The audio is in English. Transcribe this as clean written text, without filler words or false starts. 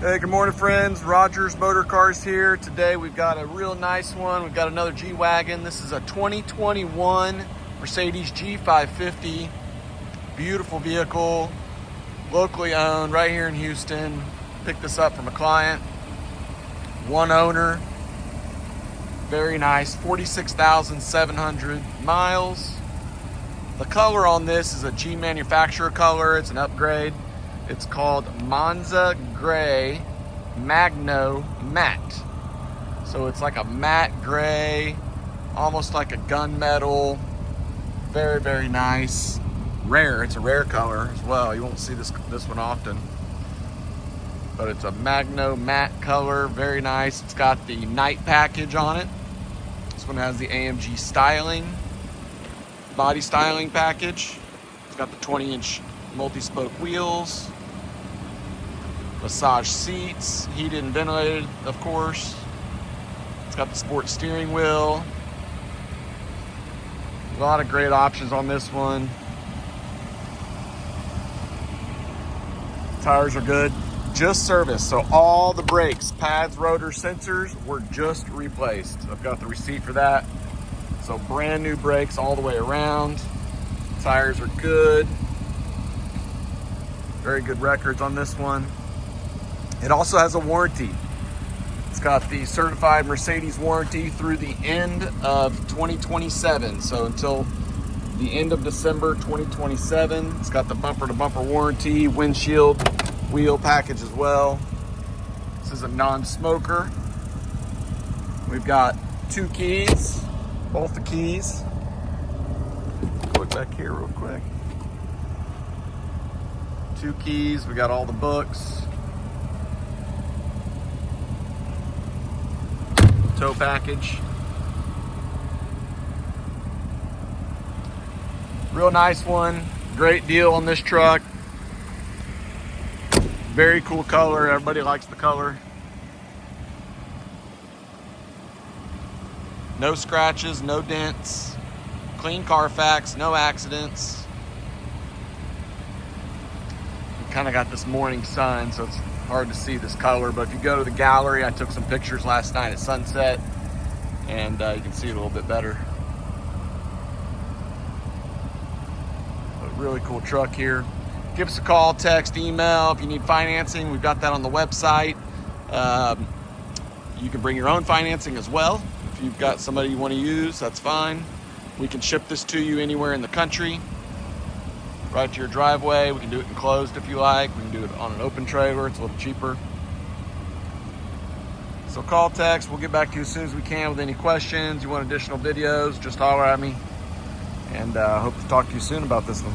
Hey, good morning friends. Rogers Motor Cars here. Today we've got a real nice one. We've got another G-Wagon. This is a 2021 Mercedes G550. Beautiful vehicle, locally owned right here in Houston. Picked this up from a client. One owner. Very nice, 46,700 miles. The color on this is a G manufacturer color. It's an upgrade. It's called Monza Gray Magno Matte. So it's like a matte gray, almost like a gunmetal. Very, very nice. Rare, it's a rare color as well. You won't see this one often. But it's a Magno Matte color, very nice. It's got the night package on it. This one has the AMG styling, body styling package. It's got the 20-inch multi-spoke wheels. Massage seats, heated and ventilated, of course. It's got the sports steering wheel. A lot of great options on this one. Tires are good, just serviced. So all the brakes, pads, rotor, sensors were just replaced. I've got the receipt for that. So brand new brakes all the way around. Tires are good. Very good records on this one. It also has a warranty. It's got the certified Mercedes warranty through the end of 2027. So until the end of December 2027. It's got the bumper-to-bumper warranty, windshield, wheel package as well. This is a non-smoker. We've got 2 keys, both the keys. Look back here real quick. 2 keys, we got all the books. Tow package. Real nice one. Great deal on this truck. Very cool color. Everybody likes the color. No scratches, no dents. Clean Carfax, no accidents. We kind of got this morning sun, so it's hard to see this color, but if you go to the gallery, I took some pictures last night at sunset, and you can see it a little bit better. A really cool truck here. Give us a call, text, email if you need financing. We've got that on the website. You can bring your own financing as well. If you've got somebody you want to use, that's fine. We can ship this to you anywhere in the country, right to your driveway. We can do it enclosed if you like. We can do it on an open trailer. It's a little cheaper. So call, text. We'll get back to you as soon as we can with any questions. You want additional videos, just holler at me. And I hope to talk to you soon about this one.